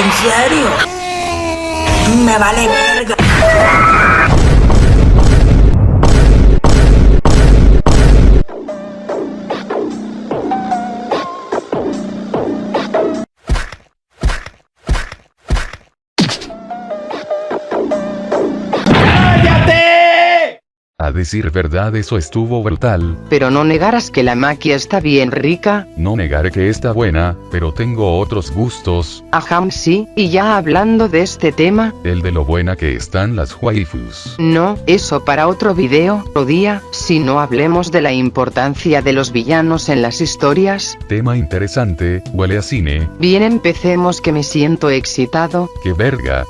¿En serio? Me vale verga. A decir verdad, eso estuvo brutal. Pero no negarás que la maquia está bien rica. No negaré que está buena, pero tengo otros gustos. Ajá, sí, y ya hablando de este tema. El de lo buena que están las waifus. No, eso para otro video o día, si no hablemos de la importancia de los villanos en las historias. Tema interesante, huele a cine. Bien, empecemos que me siento excitado. ¡Qué verga!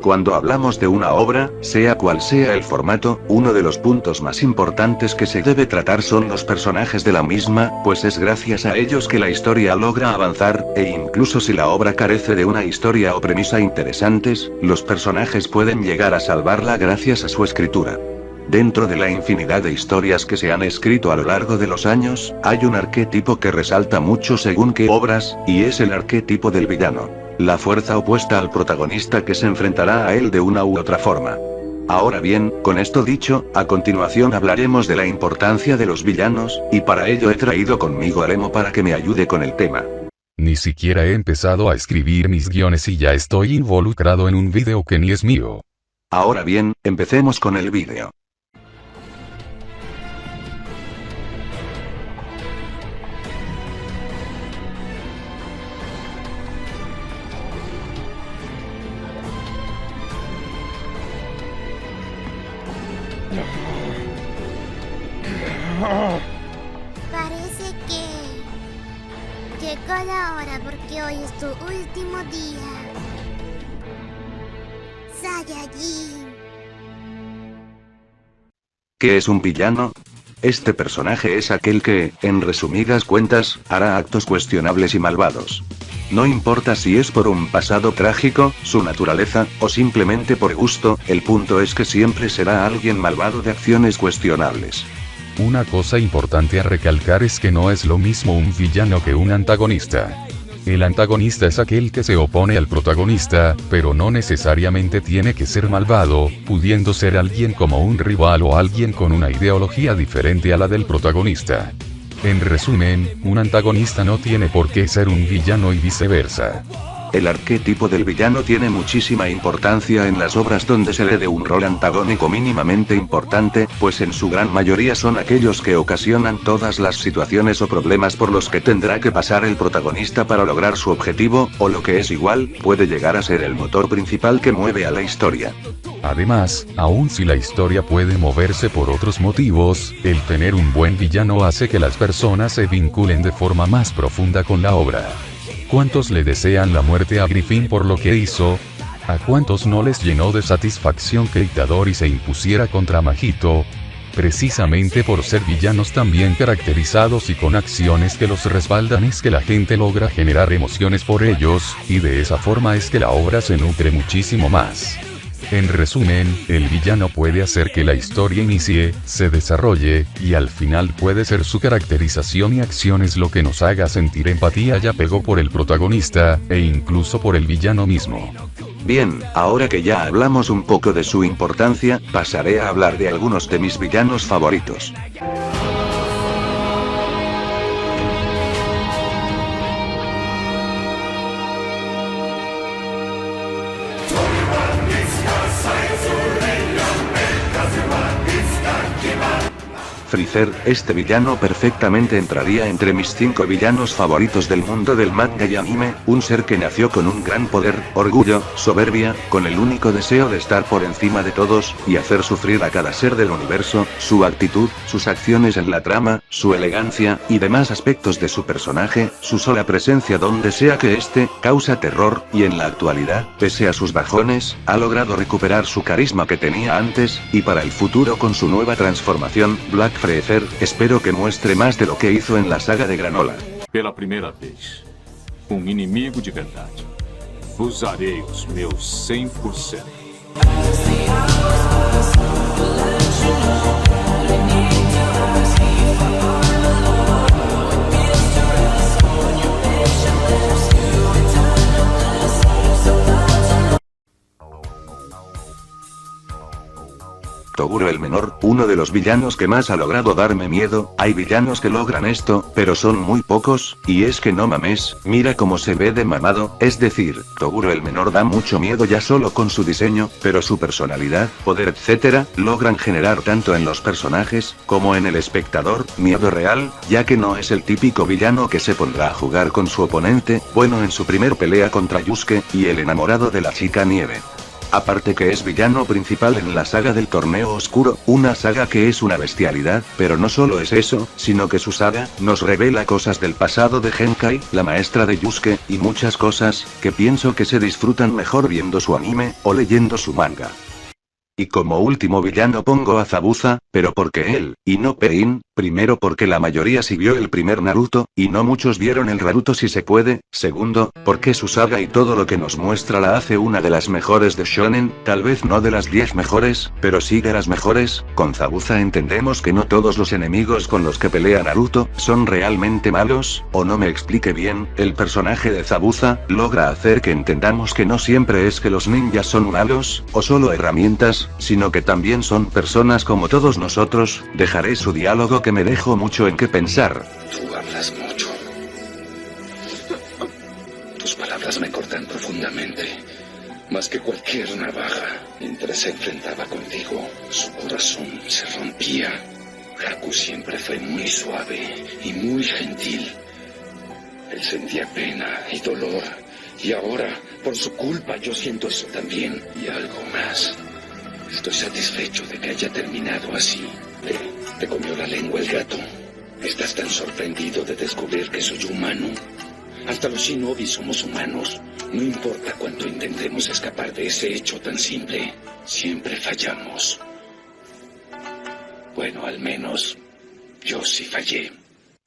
Cuando hablamos de una obra, sea cual sea el formato, uno de los puntos más importantes que se debe tratar son los personajes de la misma, pues es gracias a ellos que la historia logra avanzar, e incluso si la obra carece de una historia o premisa interesantes, los personajes pueden llegar a salvarla gracias a su escritura. Dentro de la infinidad de historias que se han escrito a lo largo de los años, hay un arquetipo que resalta mucho según qué obras, y es el arquetipo del villano. La fuerza opuesta al protagonista que se enfrentará a él de una u otra forma. Ahora bien, con esto dicho, a continuación hablaremos de la importancia de los villanos, y para ello he traído conmigo a Lemo para que me ayude con el tema. Ni siquiera he empezado a escribir mis guiones y ya estoy involucrado en un video que ni es mío. Ahora bien, empecemos con el vídeo. Parece que llegó la hora porque hoy es tu último día. Saiyajin. ¿Qué es un villano? Este personaje es aquel que, en resumidas cuentas, hará actos cuestionables y malvados. No importa si es por un pasado trágico, su naturaleza, o simplemente por gusto, el punto es que siempre será alguien malvado de acciones cuestionables. Una cosa importante a recalcar es que no es lo mismo un villano que un antagonista. El antagonista es aquel que se opone al protagonista, pero no necesariamente tiene que ser malvado, pudiendo ser alguien como un rival o alguien con una ideología diferente a la del protagonista. En resumen, un antagonista no tiene por qué ser un villano y viceversa. El arquetipo del villano tiene muchísima importancia en las obras donde se le dé un rol antagónico mínimamente importante, pues en su gran mayoría son aquellos que ocasionan todas las situaciones o problemas por los que tendrá que pasar el protagonista para lograr su objetivo, o lo que es igual, puede llegar a ser el motor principal que mueve a la historia. Además, aun si la historia puede moverse por otros motivos, el tener un buen villano hace que las personas se vinculen de forma más profunda con la obra. ¿Cuántos le desean la muerte a Griffin por lo que hizo? ¿A cuántos no les llenó de satisfacción que Itadori se impusiera contra Mahito? Precisamente por ser villanos tan bien caracterizados y con acciones que los respaldan es que la gente logra generar emociones por ellos, y de esa forma es que la obra se nutre muchísimo más. En resumen, el villano puede hacer que la historia inicie, se desarrolle, y al final puede ser su caracterización y acciones lo que nos haga sentir empatía y apego por el protagonista, e incluso por el villano mismo. Bien, ahora que ya hablamos un poco de su importancia, pasaré a hablar de algunos de mis villanos favoritos. Freezer, este villano perfectamente entraría entre mis 5 villanos favoritos del mundo del manga y anime, un ser que nació con un gran poder, orgullo, soberbia, con el único deseo de estar por encima de todos, y hacer sufrir a cada ser del universo, su actitud, sus acciones en la trama, su elegancia, y demás aspectos de su personaje, su sola presencia donde sea que esté, causa terror, y en la actualidad, pese a sus bajones, ha logrado recuperar su carisma que tenía antes, y para el futuro con su nueva transformación, Black Freezer, espero que muestre más de lo que hizo en la saga de Granola. Pela primeira vez, inimigo de verdade. Usarei os meus 100%. Toguro el Menor, uno de los villanos que más ha logrado darme miedo. Hay villanos que logran esto, pero son muy pocos, y es que no mames, mira cómo se ve de mamado, es decir, Toguro el Menor da mucho miedo ya solo con su diseño, pero su personalidad, poder etc., logran generar tanto en los personajes, como en el espectador, miedo real, ya que no es el típico villano que se pondrá a jugar con su oponente, bueno en su primer pelea contra Yusuke, y el enamorado de la chica nieve. Aparte que es villano principal en la saga del Torneo Oscuro, una saga que es una bestialidad, pero no solo es eso, sino que su saga, nos revela cosas del pasado de Genkai, la maestra de Yusuke, y muchas cosas, que pienso que se disfrutan mejor viendo su anime, o leyendo su manga. Y como último villano pongo a Zabuza, pero porque él, y no Pain, primero porque la mayoría sí vio el primer Naruto, y no muchos vieron el Naruto si se puede, segundo, porque su saga y todo lo que nos muestra la hace una de las mejores de Shonen, tal vez no de las 10 mejores, pero sí de las mejores. Con Zabuza entendemos que no todos los enemigos con los que pelea Naruto, son realmente malos, o no me explique bien, el personaje de Zabuza, logra hacer que entendamos que no siempre es que los ninjas son malos, o solo herramientas, sino que también son personas como todos nosotros. Dejaré su diálogo que me dejó mucho en qué pensar. Tú hablas mucho. Tus palabras me cortan profundamente, más que cualquier navaja. Mientras se enfrentaba contigo, su corazón se rompía. Haku siempre fue muy suave y muy gentil. Él sentía pena y dolor, y ahora, por su culpa, yo siento eso también, y algo más. Estoy satisfecho de que haya terminado así. Te comió la lengua el gato. Estás tan sorprendido de descubrir que soy humano. Hasta los shinobi somos humanos. No importa cuánto intentemos escapar de ese hecho tan simple, siempre fallamos. Bueno, al menos, yo sí fallé.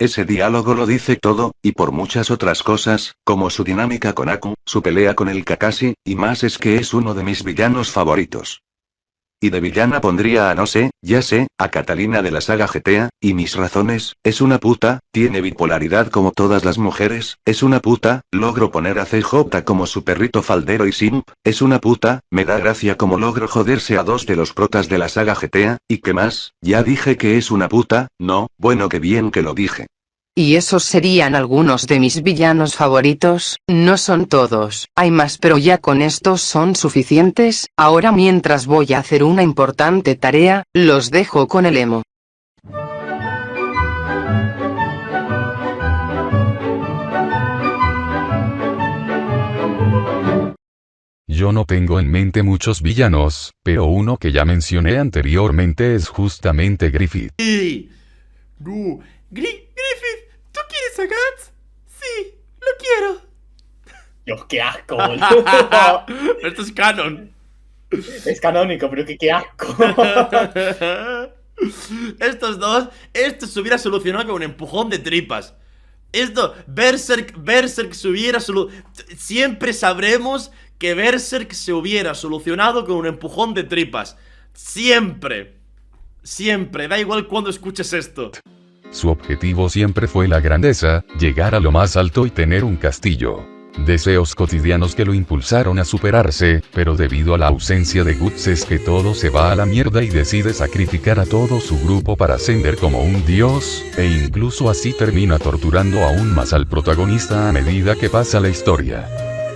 Ese diálogo lo dice todo, y por muchas otras cosas, como su dinámica con Aku, su pelea con el Kakashi, y más es que es uno de mis villanos favoritos. Y de villana pondría a no sé, ya sé, a Catalina de la saga GTA, y mis razones, es una puta, tiene bipolaridad como todas las mujeres, es una puta, logro poner a CJ como su perrito faldero y simp, es una puta, me da gracia como logro joderse a 2 de los protas de la saga GTA, y qué más, ya dije que es una puta, no, bueno que bien que lo dije. Y esos serían algunos de mis villanos favoritos, no son todos, hay más pero ya con estos son suficientes. Ahora mientras voy a hacer una importante tarea, los dejo con el emo. Yo no tengo en mente muchos villanos, pero uno que ya mencioné anteriormente es justamente Griffith. No, Griffith, ¿tú quieres a Guts? Sí, lo quiero. Dios, qué asco, boludo. Esto es canon. Es canónico, pero qué asco. Estos dos, esto se hubiera solucionado con un empujón de tripas. Esto, Berserk se hubiera solucionado. Siempre sabremos que Berserk se hubiera solucionado con un empujón de tripas. Siempre. Siempre, da igual cuando escuches esto. Su objetivo siempre fue la grandeza, llegar a lo más alto y tener un castillo. Deseos cotidianos que lo impulsaron a superarse, pero debido a la ausencia de Guts es que todo se va a la mierda y decide sacrificar a todo su grupo para ascender como un dios, e incluso así termina torturando aún más al protagonista a medida que pasa la historia.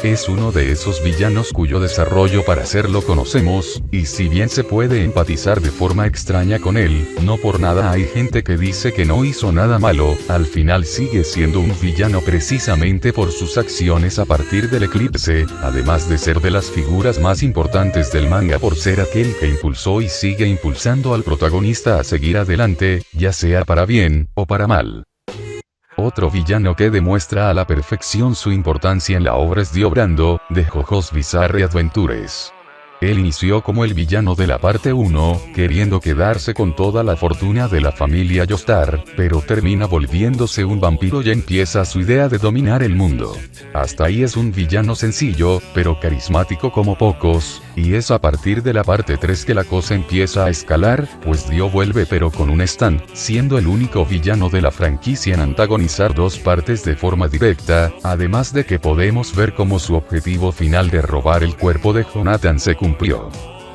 Es uno de esos villanos cuyo desarrollo para hacerlo conocemos, y si bien se puede empatizar de forma extraña con él, no por nada hay gente que dice que no hizo nada malo, al final sigue siendo un villano precisamente por sus acciones a partir del eclipse, además de ser de las figuras más importantes del manga por ser aquel que impulsó y sigue impulsando al protagonista a seguir adelante, ya sea para bien, o para mal. Otro villano que demuestra a la perfección su importancia en la obra es Dio Brando, de JoJo's Bizarre Adventures. Él inició como el villano de la parte 1, queriendo quedarse con toda la fortuna de la familia Joestar, pero termina volviéndose un vampiro y empieza su idea de dominar el mundo. Hasta ahí es un villano sencillo, pero carismático como pocos, y es a partir de la parte 3 que la cosa empieza a escalar, pues Dio vuelve pero con un stand, siendo el único villano de la franquicia en antagonizar dos partes de forma directa, además de que podemos ver cómo su objetivo final de robar el cuerpo de Jonathan se cumplió.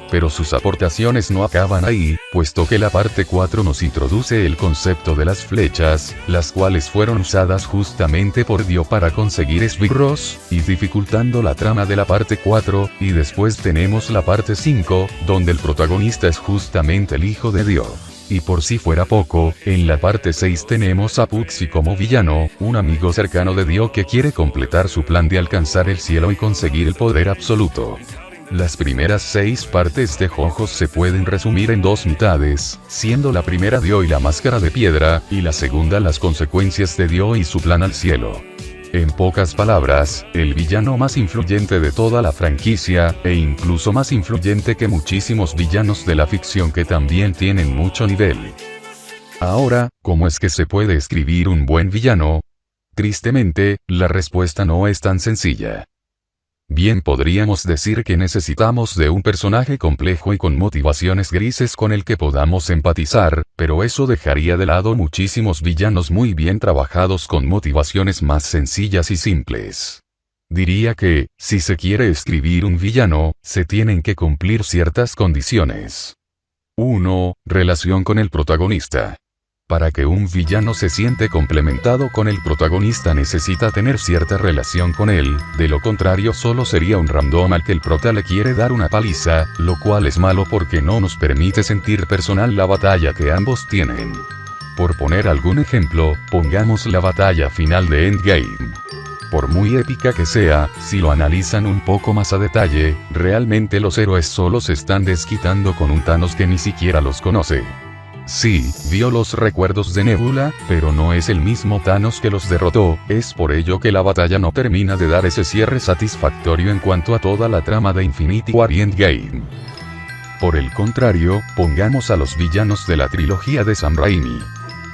Pero sus aportaciones no acaban ahí, puesto que la parte 4 nos introduce el concepto de las flechas, las cuales fueron usadas justamente por Dio para conseguir esbirros, y dificultando la trama de la parte 4, y después tenemos la parte 5, donde el protagonista es justamente el hijo de Dio. Y por si fuera poco, en la parte 6 tenemos a Puxi como villano, un amigo cercano de Dio que quiere completar su plan de alcanzar el cielo y conseguir el poder absoluto. Las primeras 6 partes de JoJo se pueden resumir en dos mitades, siendo la primera Dio y la máscara de piedra, y la segunda las consecuencias de Dio y su plan al cielo. En pocas palabras, el villano más influyente de toda la franquicia, e incluso más influyente que muchísimos villanos de la ficción que también tienen mucho nivel. Ahora, ¿cómo es que se puede escribir un buen villano? Tristemente, la respuesta no es tan sencilla. Bien podríamos decir que necesitamos de un personaje complejo y con motivaciones grises con el que podamos empatizar, pero eso dejaría de lado muchísimos villanos muy bien trabajados con motivaciones más sencillas y simples. Diría que, si se quiere escribir un villano, se tienen que cumplir ciertas condiciones. 1. Relación con el protagonista. Para que un villano se siente complementado con el protagonista necesita tener cierta relación con él, de lo contrario solo sería un random al que el prota le quiere dar una paliza, lo cual es malo porque no nos permite sentir personal la batalla que ambos tienen. Por poner algún ejemplo, pongamos la batalla final de Endgame. Por muy épica que sea, si lo analizan un poco más a detalle, realmente los héroes solo se están desquitando con un Thanos que ni siquiera los conoce. Sí, vio los recuerdos de Nebula, pero no es el mismo Thanos que los derrotó, es por ello que la batalla no termina de dar ese cierre satisfactorio en cuanto a toda la trama de Infinity War y Endgame. Por el contrario, pongamos a los villanos de la trilogía de Sam Raimi.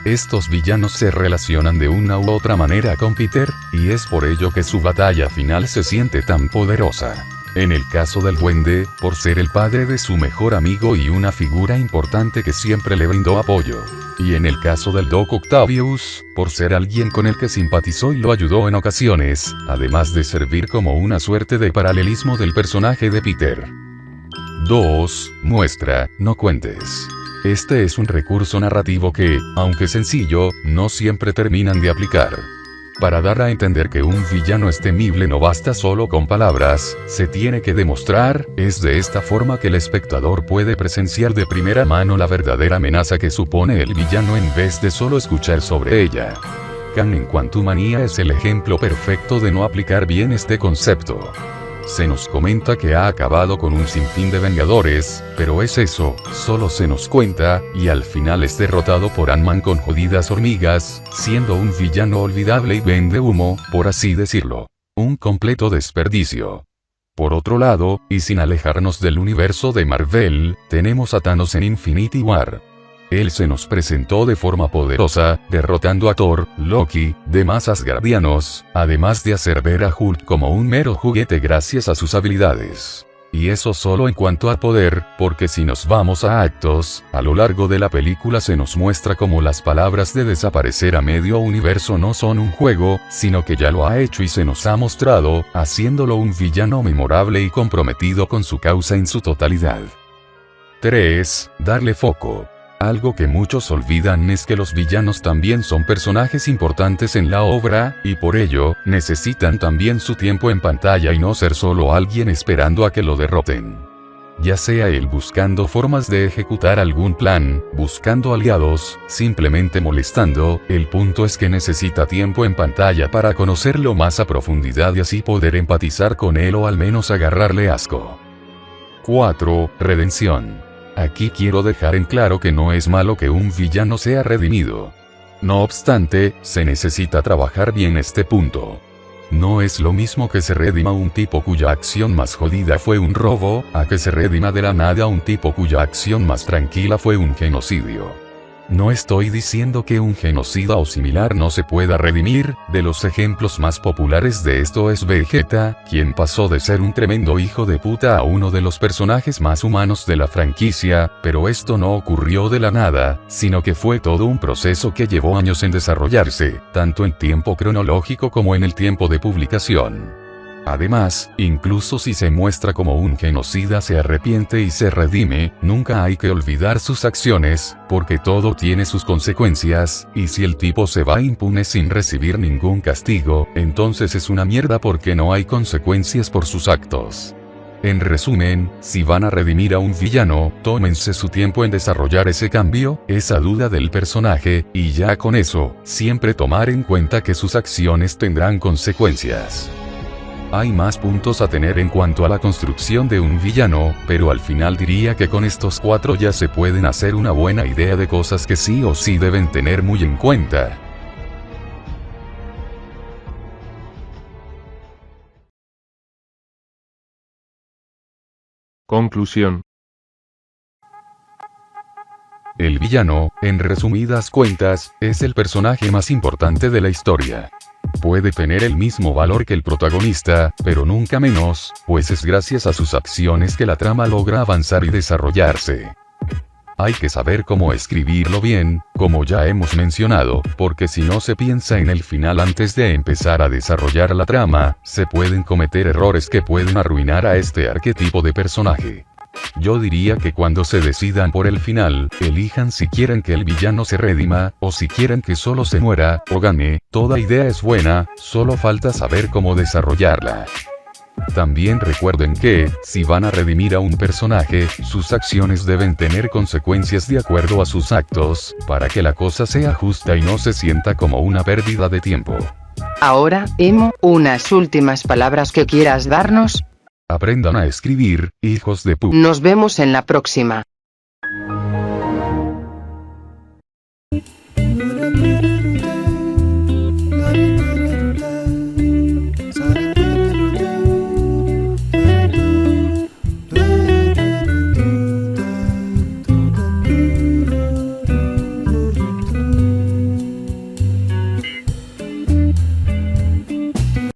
Estos villanos se relacionan de una u otra manera con Peter, y es por ello que su batalla final se siente tan poderosa. En el caso del Duende, por ser el padre de su mejor amigo y una figura importante que siempre le brindó apoyo. Y en el caso del Doc Octavius, por ser alguien con el que simpatizó y lo ayudó en ocasiones, además de servir como una suerte de paralelismo del personaje de Peter. 2. Muestra, no cuentes. Este es un recurso narrativo que, aunque sencillo, no siempre terminan de aplicar. Para dar a entender que un villano es temible no basta solo con palabras, se tiene que demostrar, es de esta forma que el espectador puede presenciar de primera mano la verdadera amenaza que supone el villano en vez de solo escuchar sobre ella. Khan en Quantumania es el ejemplo perfecto de no aplicar bien este concepto. Se nos comenta que ha acabado con un sinfín de vengadores, pero es eso, solo se nos cuenta, y al final es derrotado por Ant-Man con jodidas hormigas, siendo un villano olvidable y vende humo, por así decirlo. Un completo desperdicio. Por otro lado, y sin alejarnos del universo de Marvel, tenemos a Thanos en Infinity War. Él se nos presentó de forma poderosa, derrotando a Thor, Loki, demás asgardianos, además de hacer ver a Hulk como un mero juguete gracias a sus habilidades. Y eso solo en cuanto a poder, porque si nos vamos a actos, a lo largo de la película se nos muestra como las palabras de desaparecer a medio universo no son un juego, sino que ya lo ha hecho y se nos ha mostrado, haciéndolo un villano memorable y comprometido con su causa en su totalidad. 3. Darle foco. Algo que muchos olvidan es que los villanos también son personajes importantes en la obra, y por ello, necesitan también su tiempo en pantalla y no ser solo alguien esperando a que lo derroten. Ya sea él buscando formas de ejecutar algún plan, buscando aliados, simplemente molestando, el punto es que necesita tiempo en pantalla para conocerlo más a profundidad y así poder empatizar con él o al menos agarrarle asco. 4. Redención. Aquí quiero dejar en claro que no es malo que un villano sea redimido. No obstante, se necesita trabajar bien este punto. No es lo mismo que se redima un tipo cuya acción más jodida fue un robo, a que se redima de la nada un tipo cuya acción más tranquila fue un genocidio. No estoy diciendo que un genocida o similar no se pueda redimir, de los ejemplos más populares de esto es Vegeta, quien pasó de ser un tremendo hijo de puta a uno de los personajes más humanos de la franquicia, pero esto no ocurrió de la nada, sino que fue todo un proceso que llevó años en desarrollarse, tanto en tiempo cronológico como en el tiempo de publicación. Además, incluso si se muestra como un genocida se arrepiente y se redime, nunca hay que olvidar sus acciones, porque todo tiene sus consecuencias, y si el tipo se va impune sin recibir ningún castigo, entonces es una mierda porque no hay consecuencias por sus actos. En resumen, si van a redimir a un villano, tómense su tiempo en desarrollar ese cambio, esa duda del personaje, y ya con eso, siempre tomar en cuenta que sus acciones tendrán consecuencias. Hay más puntos a tener en cuanto a la construcción de un villano, pero al final diría que con estos 4 ya se pueden hacer una buena idea de cosas que sí o sí deben tener muy en cuenta. Conclusión. El villano, en resumidas cuentas, es el personaje más importante de la historia. Puede tener el mismo valor que el protagonista, pero nunca menos, pues es gracias a sus acciones que la trama logra avanzar y desarrollarse. Hay que saber cómo escribirlo bien, como ya hemos mencionado, porque si no se piensa en el final antes de empezar a desarrollar la trama, se pueden cometer errores que pueden arruinar a este arquetipo de personaje. Yo diría que cuando se decidan por el final, elijan si quieren que el villano se redima, o si quieren que solo se muera, o gane, toda idea es buena, solo falta saber cómo desarrollarla. También recuerden que, si van a redimir a un personaje, sus acciones deben tener consecuencias de acuerdo a sus actos, para que la cosa sea justa y no se sienta como una pérdida de tiempo. Ahora, Emo, unas últimas palabras que quieras darnos. Aprendan a escribir, hijos de pu. Nos vemos en la próxima.